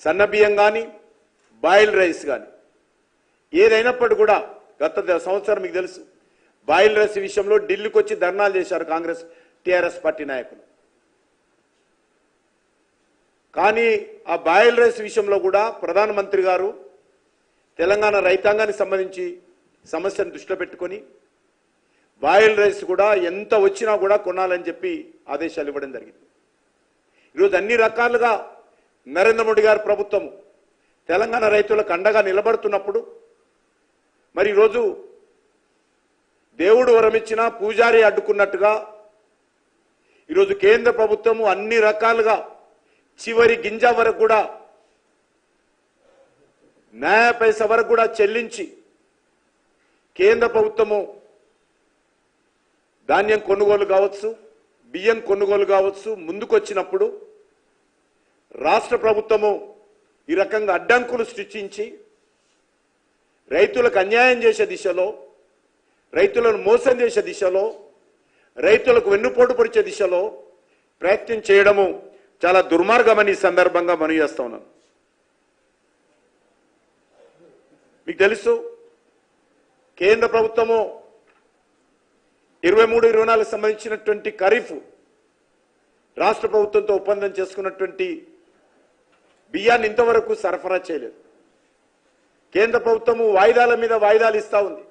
సన్న బియ్యం కానీ బాయిల్ రైస్ కానీ ఏదైనప్పటికీ కూడా గత సంవత్సరం మీకు తెలుసు బాయిల్ రైస్ విషయంలో ఢిల్లీకి వచ్చి ధర్నాలు చేశారు కాంగ్రెస్ టీఆర్ఎస్ పార్టీ నాయకులు. కానీ ఆ బాయిల్ రైస్ విషయంలో కూడా ప్రధానమంత్రి గారు తెలంగాణ రైతాంగానికి సంబంధించి సమస్యను దృష్టిలో పెట్టుకొని బాయిల్ రైస్ కూడా ఎంత వచ్చినా కూడా కొనాలని చెప్పి ఆదేశాలు ఇవ్వడం జరిగింది. ఈరోజు అన్ని రకాలుగా నరేంద్ర మోడీ గారి ప్రభుత్వం తెలంగాణ రైతులకు అండగా నిలబడుతున్నప్పుడు మరి ఈరోజు దేవుడు వరమిచ్చిన పూజారి అడ్డుకున్నట్టుగా ఈరోజు కేంద్ర ప్రభుత్వము అన్ని రకాలుగా చివరి గింజ వరకు కూడా న్యాయ పైస వరకు కూడా చెల్లించి కేంద్ర ప్రభుత్వము ధాన్యం కొనుగోలు కావచ్చు, బియ్యం కొనుగోలు కావచ్చు ముందుకొచ్చినప్పుడు రాష్ట్ర ప్రభుత్వము ఈ రకంగా అడ్డంకులు సృష్టించి రైతులకు అన్యాయం చేసే దిశలో, రైతులను మోసం చేసే దిశలో, రైతులకు వెన్నుపోటు పొడిచే దిశలో ప్రయత్నం చేయడము చాలా దుర్మార్గమని ఈ సందర్భంగా మనవి చేస్తా ఉన్నాను. మీకు తెలుసు కేంద్ర ప్రభుత్వము 23-24 సంబంధించినటువంటి ఖరీఫ్ రాష్ట్ర ప్రభుత్వంతో ఒప్పందం చేసుకున్నటువంటి బియ్యాన్ని ఇంతవరకు సరఫరా చేయలేదు. కేంద్ర ప్రభుత్వము వాయిదాల మీద వాయిదాలు ఇస్తా ఉంది.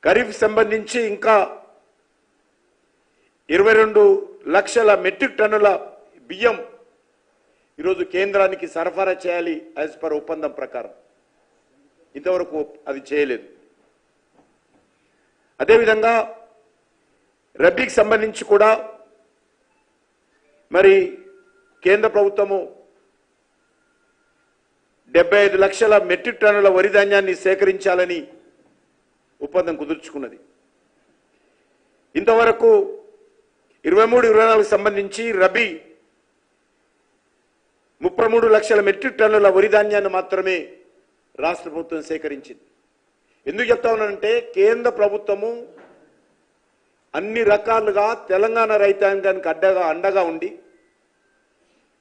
ఖరీఫ్ సంబంధించి ఇంకా 22 లక్షల మెట్రిక్ టన్నుల బియ్యం ఈరోజు కేంద్రానికి సరఫరా చేయాలి యాజ్ పర్ ఒప్పందం ప్రకారం. ఇంతవరకు అది చేయలేదు. అదేవిధంగా రబీకి సంబంధించి కూడా మరి కేంద్ర ప్రభుత్వము 75 లక్షల మెట్రిక్ టన్నుల వరి ధాన్యాన్ని సేకరించాలని ఒప్పందం కుదుర్చుకున్నది. ఇంతవరకు 23-24 సంబంధించి రబీ 33 లక్షల మెట్రిక్ టన్నుల వరి ధాన్యాన్ని మాత్రమే రాష్ట్ర ప్రభుత్వం సేకరించింది. ఎందుకు చెప్తా ఉన్నానంటే కేంద్ర ప్రభుత్వము అన్ని రకాలుగా తెలంగాణ రైతాంగానికి అండగా ఉండి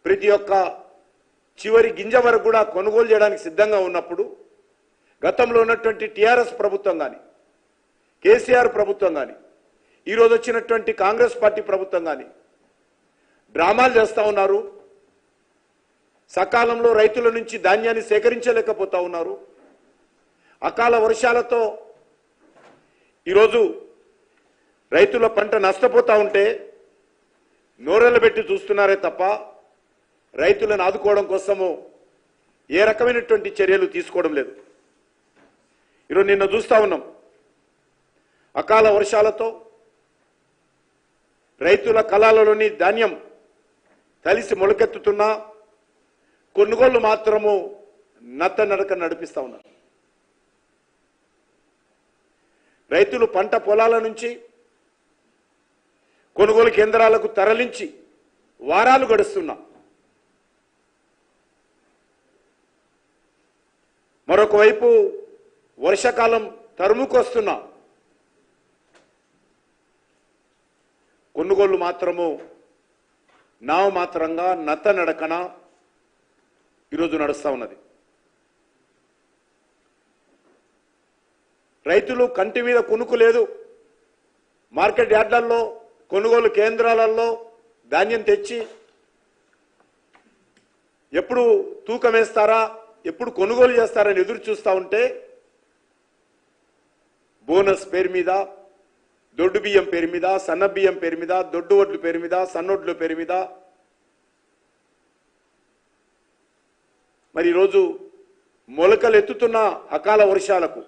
ప్రతి ఒక్క చివరి గింజ వరకు కూడా కొనుగోలు చేయడానికి సిద్ధంగా ఉన్నప్పుడు గతంలో ఉన్నటువంటి టీఆర్ఎస్ ప్రభుత్వం కానీ, కేసీఆర్ ప్రభుత్వం కానీ, ఈరోజు వచ్చినటువంటి కాంగ్రెస్ పార్టీ ప్రభుత్వం కానీ డ్రామాలు చేస్తూ ఉన్నారు. సకాలంలో రైతుల నుంచి ధాన్యాన్ని సేకరించలేకపోతా ఉన్నారు. అకాల వర్షాలతో ఈరోజు రైతుల పంట నష్టపోతా ఉంటే నోరెళ్లు పెట్టి చూస్తున్నారే తప్ప రైతులను ఆదుకోవడం కోసము ఏ రకమైనటువంటి చర్యలు తీసుకోవడం లేదు. ఈరోజు నిన్న చూస్తా ఉన్నాం అకాల వర్షాలతో రైతుల కళాలలోని ధాన్యం కలిసి మొలకెత్తుతున్నా కొనుగోళ్లు మాత్రము నడక నడిపిస్తా ఉన్నారు. రైతులు పంట పొలాల నుంచి కొనుగోలు కేంద్రాలకు తరలించి వారాలు గడుస్తున్నా మరొక వైపు వర్షాకాలం తరుముకొస్తున్నా కొనుగోళ్లు మాత్రము నామమాత్రంగా నడకన ఈరోజు నడుస్తూ ఉన్నది. రైతులు కంటి మీద కునుకు లేదు. మార్కెట్ యార్డ్లలో కొనుగోలు కేంద్రాలలో ధాన్యం తెచ్చి ఎప్పుడు తూకం వేస్తారా, ఎప్పుడు కొనుగోలు చేస్తారని ఎదురు చూస్తూ ఉంటే బోనస్ పేరు మీద, దొడ్డు బియ్యం పేరు మీద, సన్న బియ్యం పేరు మీద, దొడ్డు వడ్లు పేరు మీద, సన్నొడ్ల పేరు మీద మరి ఈరోజు మొలకలు ఎత్తుతున్న అకాల వర్షాలకు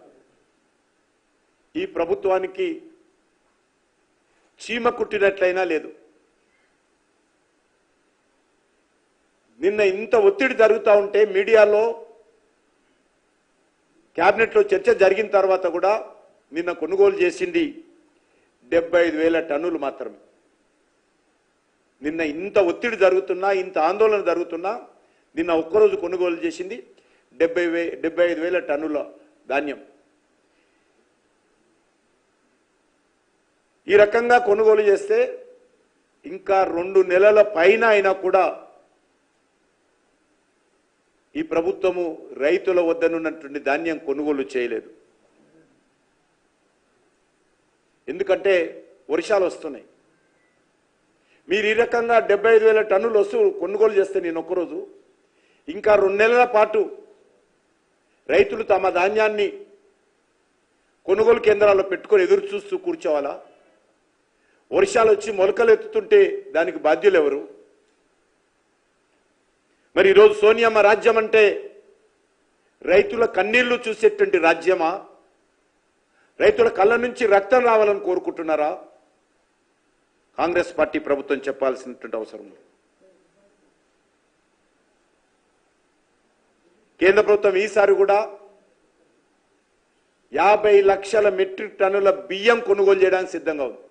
ఈ ప్రభుత్వానికి చీమ కుట్టినట్లయినా లేదు. నిన్న ఇంత ఒత్తిడి జరుగుతూ ఉంటే మీడియాలో క్యాబినెట్లో చర్చ జరిగిన తర్వాత కూడా నిన్న కొనుగోలు చేసింది 75,000 టన్నులు మాత్రమే. నిన్న ఇంత ఒత్తిడి జరుగుతున్నా, ఇంత ఆందోళన జరుగుతున్నా నిన్న ఒక్కరోజు కొనుగోలు చేసింది 75,000 టన్నుల ధాన్యం. ఈ రకంగా కొనుగోలు చేస్తే ఇంకా 2 నెలల పైన అయినా కూడా ఈ ప్రభుత్వము రైతుల వద్దనున్నటువంటి ధాన్యం కొనుగోలు చేయలేదు. ఎందుకంటే వర్షాలు వస్తున్నాయి. మీరు ఈ రకంగా 75,000 టన్నులు వస్తువు కొనుగోలు చేస్తే నేను ఒక్కరోజు ఇంకా 2 నెలల పాటు రైతులు తమ ధాన్యాన్ని కొనుగోలు కేంద్రాల్లో పెట్టుకొని ఎదురు చూస్తూ కూర్చోవాలా? వర్షాలు వచ్చి మొలకలు ఎత్తుతుంటే దానికి బాధ్యులు ఎవరు? మరి ఈరోజు సోనియమ్మ రాజ్యం అంటే రైతుల కన్నీళ్లు చూసేటువంటి రాజ్యమా? రైతుల కళ్ళ నుంచి రక్తం రావాలని కోరుకుంటున్నారా? కాంగ్రెస్ పార్టీ ప్రభుత్వం చెప్పాల్సినటువంటి అవసరం ఉంది. కేంద్ర ప్రభుత్వం ఈసారి కూడా 50 లక్షల మెట్రిక్ టన్నుల బియ్యం కొనుగోలు చేయడానికి సిద్ధంగా ఉంది.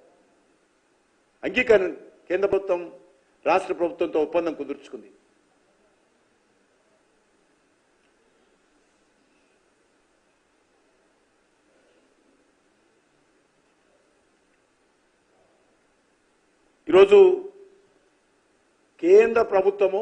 అంగీకరణ కేంద్ర ప్రభుత్వం రాష్ట్ర ప్రభుత్వంతో ఒప్పందం కుదుర్చుకుంది. ఈరోజు కేంద్ర ప్రభుత్వము